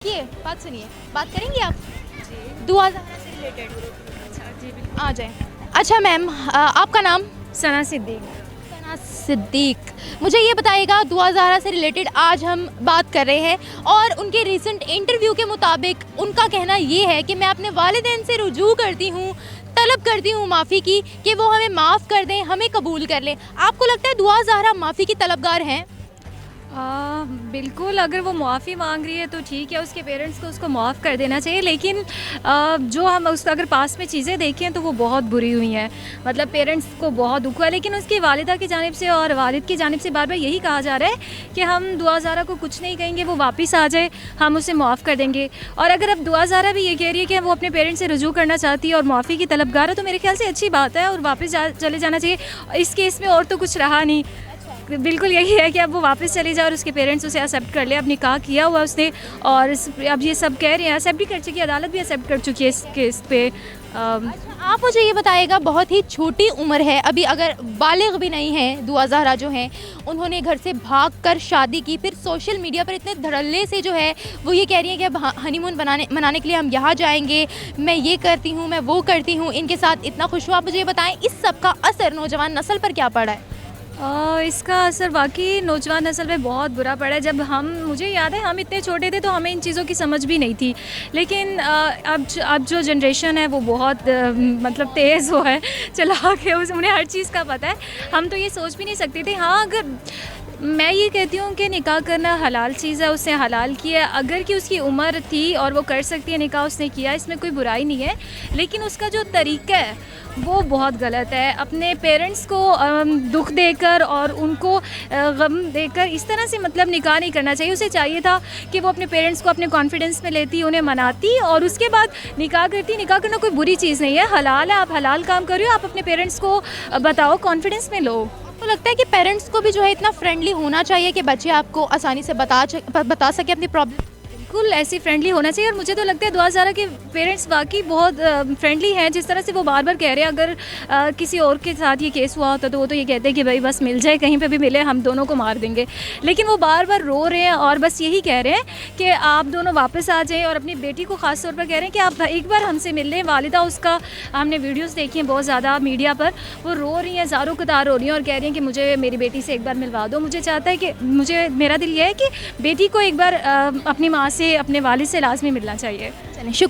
ये बात सुनिए, बात करेंगी आप दुआ ज़हरा से रिलेटेड? अच्छा जी बिल्कुल। आ जाए। अच्छा मैम, आपका नाम? सना सिद्दीक। सना सिद्दीक। मुझे ये बताइएगा, दुआ ज़हरा से रिलेटेड आज हम बात कर रहे हैं और उनके रीसेंट इंटरव्यू के मुताबिक उनका कहना ये है कि मैं अपने वालिदैन से रुजू करती हूँ, तलब करती हूँ माफ़ी की कि वो हमें माफ़ कर दें, हमें कबूल कर लें। आपको लगता है दुआ ज़हरा माफ़ी की तलबगार हैं? बिल्कुल, अगर वो मुआफ़ी मांग रही है तो ठीक है, उसके पेरेंट्स को उसको माफ़ कर देना चाहिए। लेकिन जो हम उसका अगर पास में चीज़ें देखें तो वो बहुत बुरी हुई हैं। मतलब पेरेंट्स को बहुत दुख हुआ, लेकिन उसकी वालिदा की जानिब से और वालिद की जानिब से बार बार यही कहा जा रहा है कि हम दुआ ज़हरा को कुछ नहीं कहेंगे, वो वापस आ जाए, हम उसे माफ़ कर देंगे। और अगर अब दुआ ज़हरा भी ये कह रही है कि वो अपने पेरेंट्स से रुजू करना चाहती है और माफ़ी की तलबगार है, तो मेरे ख्याल से अच्छी बात है और वापस चले जाना चाहिए। इस केस में और तो कुछ रहा नहीं, बिल्कुल यही है कि अब वो वापस चली जाए और उसके पेरेंट्स उसे एक्सेप्ट कर ले। अब निकाह किया हुआ उसने और अब ये सब कह रहे हैं, एक्सेप्ट भी कर चुकी है, अदालत भी एक्सेप्ट कर चुकी है इस केस पे। अच्छा, आप मुझे ये बताइएगा, बहुत ही छोटी उम्र है अभी, अगर बालिग भी नहीं है दुआ ज़हरा जो हैं, उन्होंने घर से भागकर शादी की, फिर सोशल मीडिया पर इतने धड़ल्ले से जो है वो ये कह रही हैं कि अब हनीमून मनाने के लिए हम यहाँ जाएंगे, मैं ये करती हूँ, मैं वो करती हूँ, इनके साथ इतना खुश हुआ। आप मुझे ये बताएं, इस सब का असर नौजवान नस्ल पर क्या पड़ा है? इसका असर वाकई नौजवान नस्ल पे बहुत बुरा पड़ा है। जब मुझे याद है हम इतने छोटे थे तो हमें इन चीज़ों की समझ भी नहीं थी, लेकिन अब जो जनरेशन है वो बहुत मतलब तेज़ वो है, चालाक है, उन्हें हर चीज़ का पता है। हम तो ये सोच भी नहीं सकते थे। हाँ, अगर मैं ये कहती हूँ कि निकाह करना हलाल चीज़ है, उसने हलाल किया है। अगर कि उसकी उम्र थी और वो कर सकती है निकाह, उसने किया, इसमें कोई बुराई नहीं है। लेकिन उसका जो तरीका है वो बहुत गलत है। अपने पेरेंट्स को दुख देकर और उनको गम देकर इस तरह से मतलब निकाह नहीं करना चाहिए। उसे चाहिए था कि वो अपने पेरेंट्स को अपने कॉन्फिडेंस में लेती, उन्हें मनाती और उसके बाद निकाह करती। निकाह करना कोई बुरी चीज़ नहीं है, हलाल है, आप हलाल काम कर रहे हो, आप अपने पेरेंट्स को बताओ, कॉन्फिडेंस में लो। आपको लगता है कि पेरेंट्स को भी जो है इतना फ्रेंडली होना चाहिए कि बच्चे आपको आसानी से बता सके अपनी प्रॉब्लम? बिल्कुल ऐसे फ्रेंडली होना चाहिए। और मुझे तो लगता है दुआ ज़हरा के पेरेंट्स वाकई बहुत फ्रेंडली हैं। जिस तरह से वो बार बार कह रहे हैं, अगर किसी और के साथ ये केस हुआ होता तो वो तो ये कहते हैं कि भाई बस मिल जाए, कहीं पे भी मिले, हम दोनों को मार देंगे। लेकिन वो बार बार रो रहे हैं और बस यही कह रहे हैं कि आप दोनों वापस आ जाएँ। और अपनी बेटी को ख़ास तौर पर कह रहे हैं कि आप एक बार हमसे मिल लें। वालिदा उसका, हमने वीडियोज़ देखी हैं बहुत ज़्यादा मीडिया पर, वो रो रही हैं, ज़ारों कतार रो रही हैं और कह रही हैं कि मुझे मेरी बेटी से एक बार मिलवा दो। मुझे चाहता है कि मेरा दिल ये है कि बेटी को एक बार अपनी माँ से, अपने वालिद से लाज़मी मिलना चाहिए। चलें, शुक्रिया।